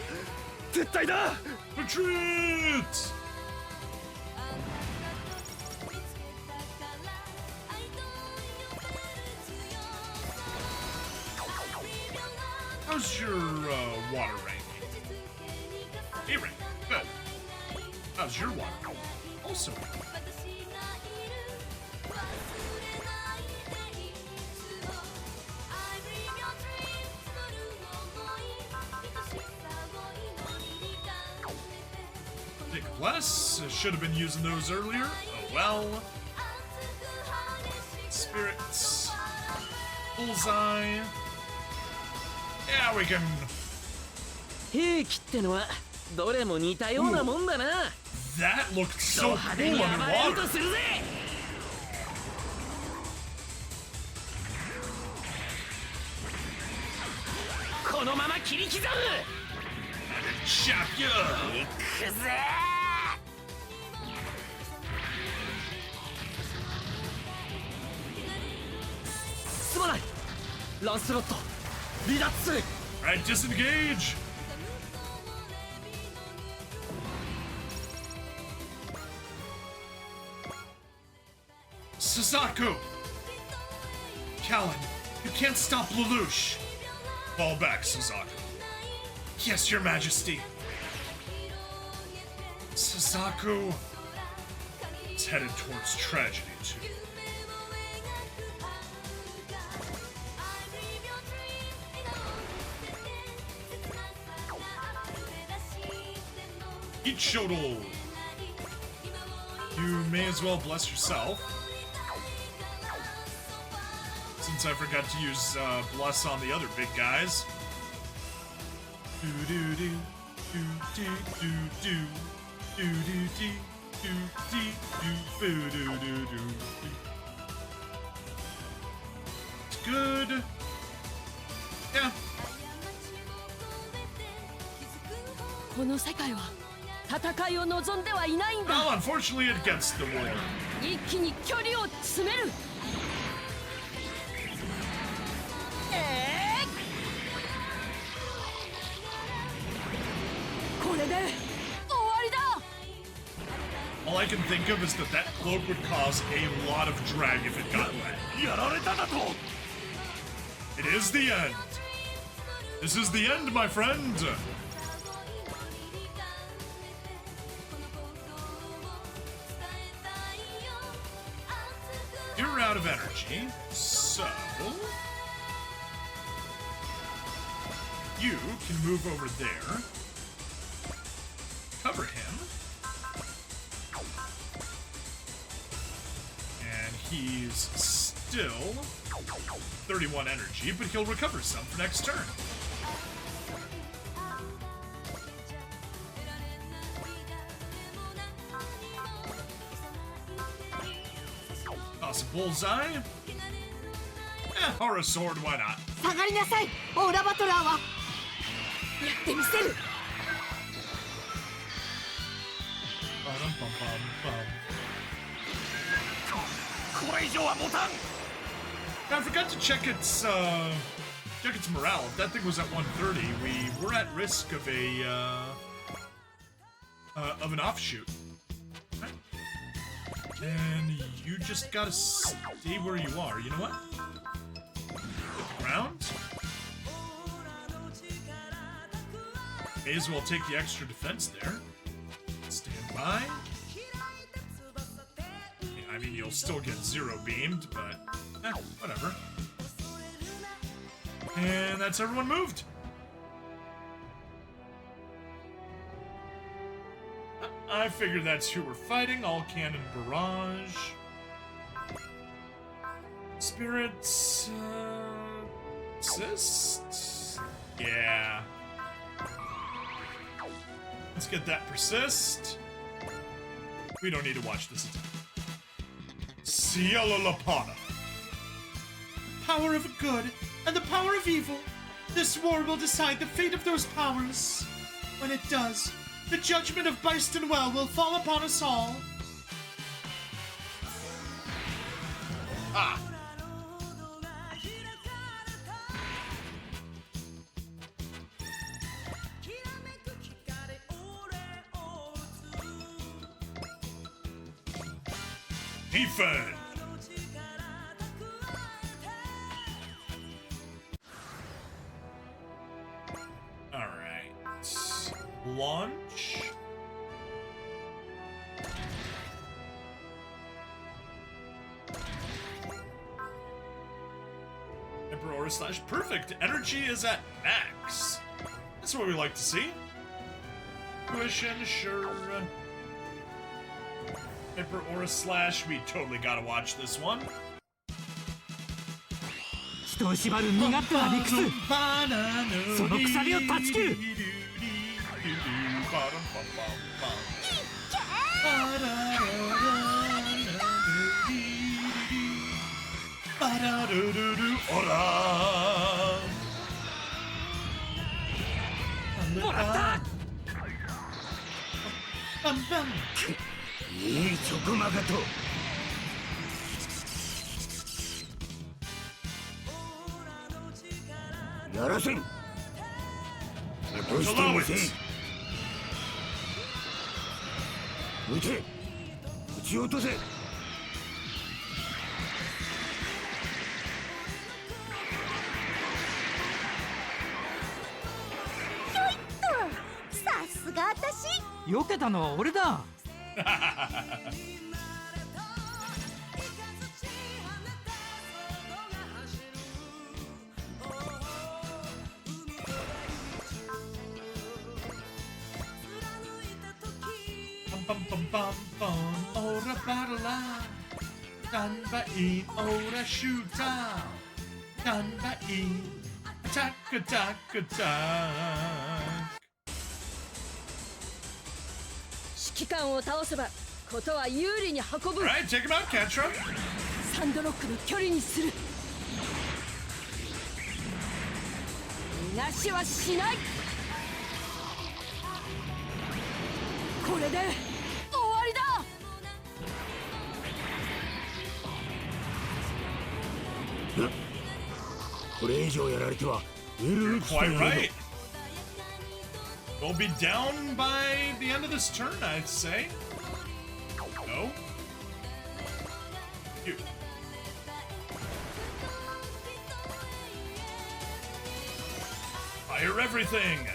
絶対だ。 Retreat! How's your water ranking? A rank. Good. How's your water ranking? Also. Take a bless. Should have been using those earlier. Oh well. Spirits. Bullseye. Yeah, we can. 兵器ってのはどれも似たようなもんだな。 That looked so ド派手 cool に暴れようと underwater. するぜ。このまま切り刻む。 Chop ya! 行くぜ。すまない。ランスロット、離脱する。 Alright, disengage! Suzaku! Kallen, you can't stop Lelouch! Fall back, Suzaku. Yes, your majesty. Suzaku is headed towards tragedy, too. Eat Shodol. You may as well bless yourself. Since I forgot to use bless on the other big guys. Do do do do do do do do do do do do do do do. It's good. Yeah. この世界は戦いを望んではいないんだ。 Well, unfortunately, it gets the war. 一気に距離を詰める。これで終わりだ。 All I can think of is that that cloak would cause a lot of drag if it got wet. やられただと。 It is the end. This is the end, my friend. You're out of energy, so you can move over there, cover him, and he's still 31 energy, but he'll recover some for next turn. Toss a bullseye. Or a sword, why not? 下がりなさいオーラバトラーは。やってみせる。 これ以上は持たん。 I forgot to check its morale. If that thing was at 130, we were at risk of an offshoot. Right. And you just gotta stay where you are. You know what? Hit the ground. May as well take the extra defense there. Stand by. Yeah, I mean, you'll still get zero beamed, but whatever. And that's everyone moved. I figured that's who we're fighting. All cannon barrage. Spirits. Persist? Yeah. Let's get that persist. We don't need to watch this again. Cielo Lapana. Power of good and the power of evil. This war will decide the fate of those powers. When it does, the judgment of Byston Well will fall upon us all. Ah. Defend. All right. Launch. Emperor / perfect. Energy is at max. That's what we like to see. Tuition, sure. Emperor / we totally gotta watch this one. 人を縛る身勝手な理屈その鎖を断ち切る もらったいいチョコマガトやらせんどうしてもせん撃て撃ち落とせさすが私避けたのは俺だOra batala, Dunbine, ora shooter, Dunbine, attack, attack, attack. 指揮官を倒せばことは有利に運ぶ。 Alright, take him out, Catra. サンドロックの距離にする。逃がしはしない。これで終わりだ。これ以上やられてはウェルウッド Quite right. We'll be down by the end of this turn, I'd say. No? You. Fire everything!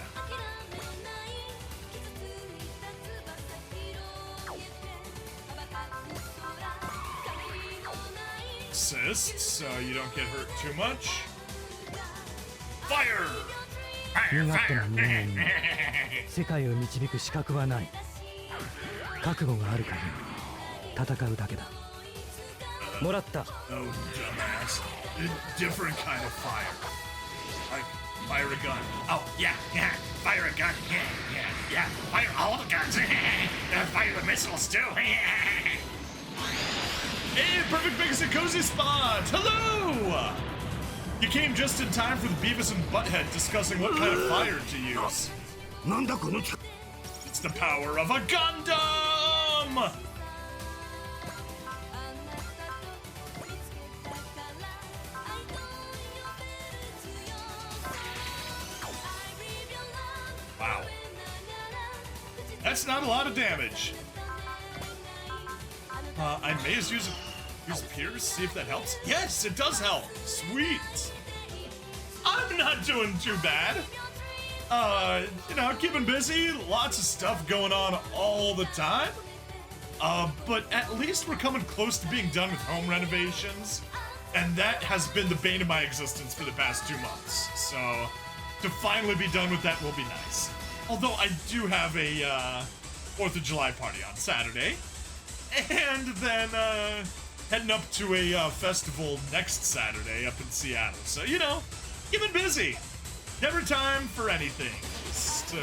Assist, so you don't get hurt too much. Fire! 身勝手な人間に世界を導く資格はない覚悟がある限り戦うだけだもらった Oh, dumbass. A different kind of fire. Like, fire a gun. Oh, yeah, fire a gun. Yeah. Fire all the guns. Fire the missiles, too. Hey, perfect biggest and cozy spot. Hello! You came just in time for the Beavis and Butthead discussing what kind of fire to use. なんだこの It's the power of a Gundam! Wow. That's not a lot of damage. I may as use Pierce, see if that helps. Yes, it does help. Sweet. I'm not doing too bad. You know, keeping busy, lots of stuff going on all the time. But at least we're coming close to being done with home renovations. And that has been the bane of my existence for the past 2 months. So, to finally be done with that will be nice. Although I do have a 4th of July party on Saturday. And then heading up to a festival next Saturday up in Seattle. So, you know, keeping busy. Never time for anything. Just,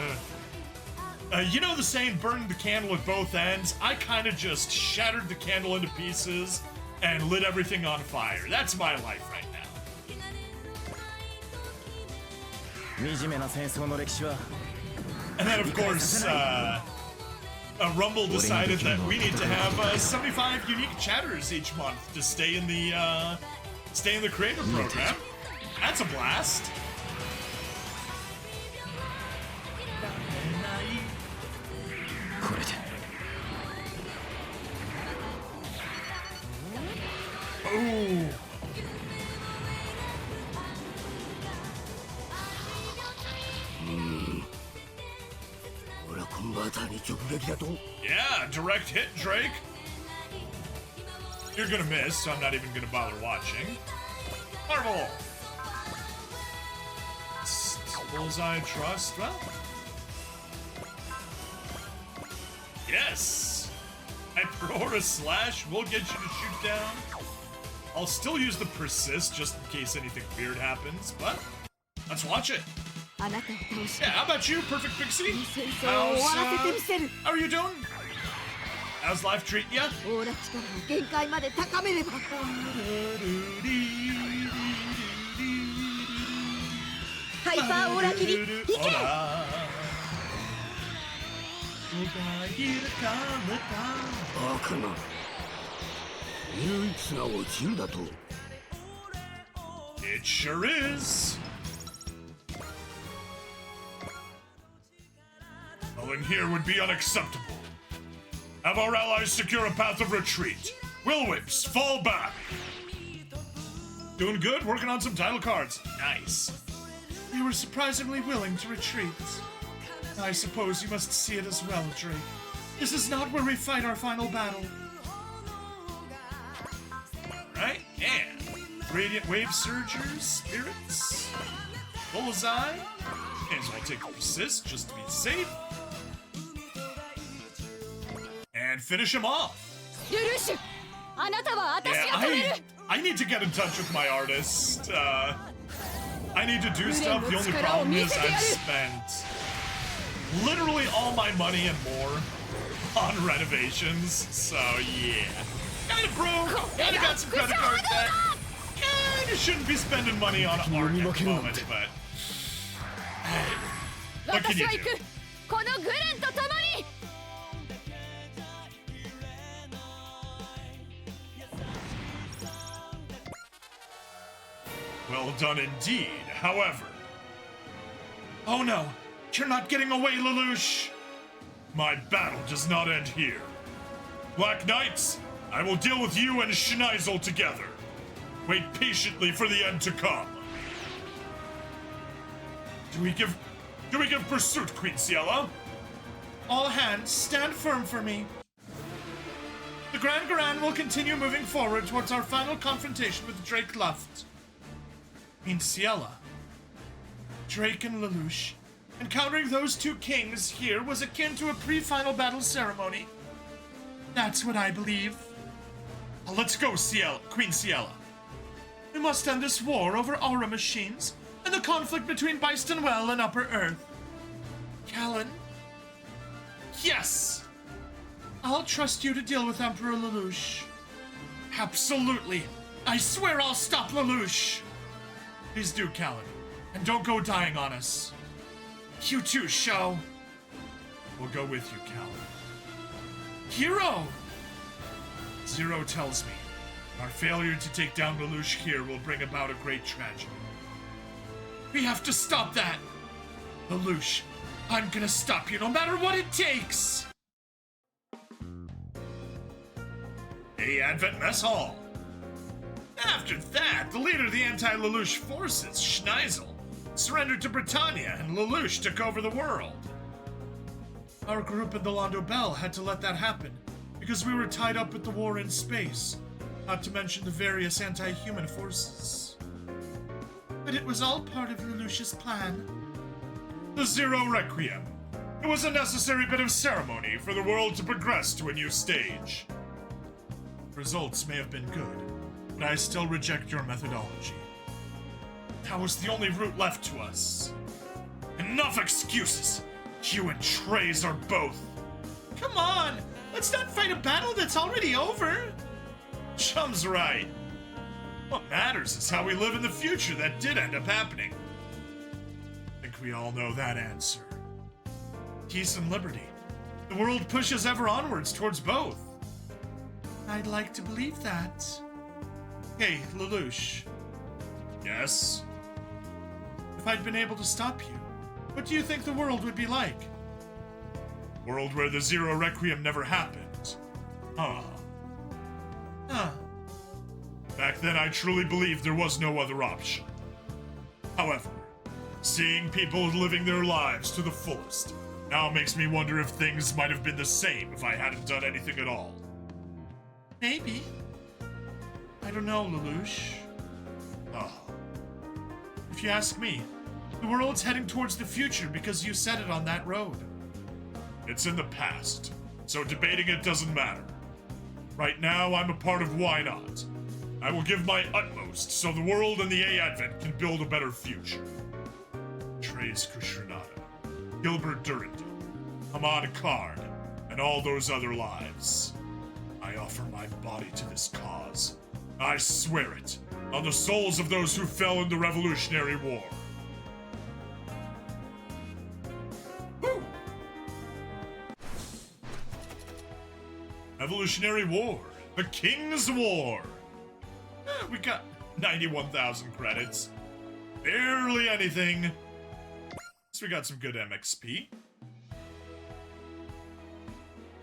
you know the saying, burn the candle at both ends? I kind of just shattered the candle into pieces and lit everything on fire. That's my life right now. And then, of course, Rumble decided that we need to have 75 unique chatters each month to stay in the creator program. That's a blast. Ooh. Yeah, direct hit, Drake. You're gonna miss, so I'm not even gonna bother watching. Marvel! Bullseye trust, well. Yes! Hyper slash will get you to shoot down. I'll still use the persist just in case anything weird happens, but let's watch it. Yeah, how about you, Perfect Pixie? How are you doing? How's life treating ya? It sure is. Going here would be unacceptable. Have our allies secure a path of retreat. Will whips, fall back. Doing good, working on some title cards. Nice. You were surprisingly willing to retreat. I suppose you must see it as well, Drake. This is not where we fight our final battle. Right? And Radiant Wave Surgers, Spirits, Bullseye. And so I take the Persist just to be safe. And finish him off. Lelouch! Yeah, I need to get in touch with my artist. I need to do stuff. The only problem is I've spent literally all my money and more on renovations. So yeah, kind of broke. Kind of got some credit card debt. Kind of shouldn't be spending money on art at the moment, but hey, what can you do? Well done indeed, however. Oh no, you're not getting away, Lelouch! My battle does not end here. Black Knights, I will deal with you and Schneisel together. Wait patiently for the end to come. Do we give pursuit, Queen Ciela? All hands, stand firm for me. The Grand Garan will continue moving forward towards our final confrontation with Drake Luft. Queen Ciela, Drake and Lelouch. Encountering those two kings here was akin to a pre-final battle ceremony. That's what I believe. Now let's go, Queen Ciela. We must end this war over aura machines and the conflict between Beistonwell and Upper Earth. Kallen? Yes! I'll trust you to deal with Emperor Lelouch. Absolutely. I swear I'll stop Lelouch. Please do, Kallen. And don't go dying on us. You too, Sho. We'll go with you, Kallen. Hero! Zero tells me our failure to take down Lelouch here will bring about a great tragedy. We have to stop that! Lelouch, I'm gonna stop you no matter what it takes! Hey, Advent Mess Hall. After that, the leader of the anti-Lelouch forces, Schneisel, surrendered to Britannia and Lelouch took over the world. Our group in the Londo Bell had to let that happen because we were tied up with the war in space, not to mention the various anti-human forces. But it was all part of Lelouch's plan. The Zero Requiem. It was a necessary bit of ceremony for the world to progress to a new stage. Results may have been good, but I still reject your methodology. That was the only route left to us. Enough excuses! You and Treize are both. Come on! Let's not fight a battle that's already over! Chum's right. What matters is how we live in the future that did end up happening. I think we all know that answer. Peace and liberty. The world pushes ever onwards towards both. I'd like to believe that. Hey, Lelouch. Yes? If I'd been able to stop you, what do you think the world would be like? A world where the Zero Requiem never happened. Huh. Back then, I truly believed there was no other option. However, seeing people living their lives to the fullest now makes me wonder if things might have been the same if I hadn't done anything at all. Maybe. I don't know, Lelouch. If you ask me, the world's heading towards the future because you set it on that road. It's in the past, so debating it doesn't matter. Right now, I'm a part of Why Not. I will give my utmost so the world and the A-Advent can build a better future. Treize Kushrunada, Gilbert Durandal, Hamad Card, and all those other lives. I offer my body to this cause. I swear it, on the souls of those who fell in the Revolutionary War. Woo! Revolutionary War, the King's War. We got 91,000 credits. Barely anything. So we got some good MXP.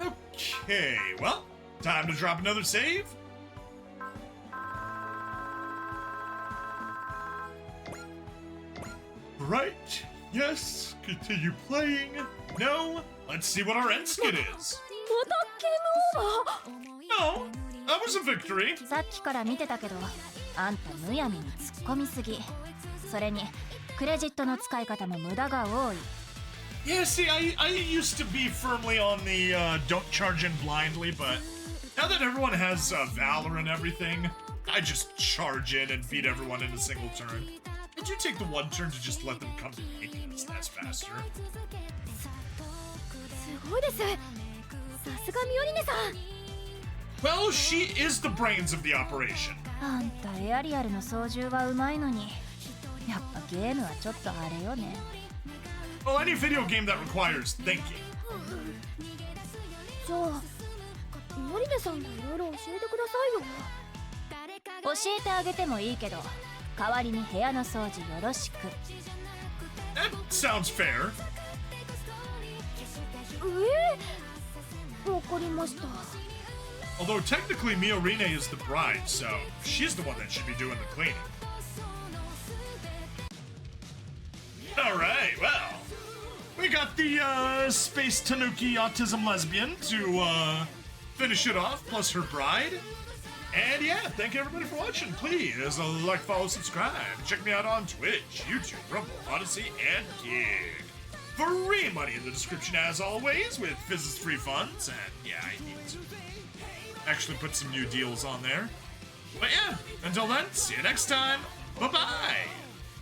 Okay, well, time to drop another save. Right, yes, continue playing. No, let's see what our end skit is. No, that was a victory. さっきから見てたけど、あんたむやみに突っ込みすぎ。それにクレジットの使い方も無駄が多い。Yeah, see, I used to be firmly on the don't charge in blindly, but now that everyone has Valor and everything, I just charge in and beat everyone in a single turn. Did you take the one turn to just let them come to me? That's faster. すごいです。さすがミオリネさん。Well, she is the brains of the operation. あんたエアリアルの操縦がうまいのに、やっぱゲームはちょっとあれよね。Well, any video game that requires thinking. じゃあ、ミオリネさんがいろいろ教えてくださいよ。教えてあげてもいいけど、代わりに部屋の掃除よろしく。That sounds fair. わかりました。Although technically Miorine is the bride, so she's the one that should be doing the cleaning. Alright, well, we got the Space Tanuki Autism Lesbian to finish it off, plus her bride. And yeah, thank you everybody for watching. Please like, follow, subscribe. Check me out on Twitch, YouTube, Rumble, Odyssey, and Gig. Free money in the description as always, with Fizz's free funds. And yeah, I need to actually put some new deals on there. But yeah, until then, see you next time. Bye-bye.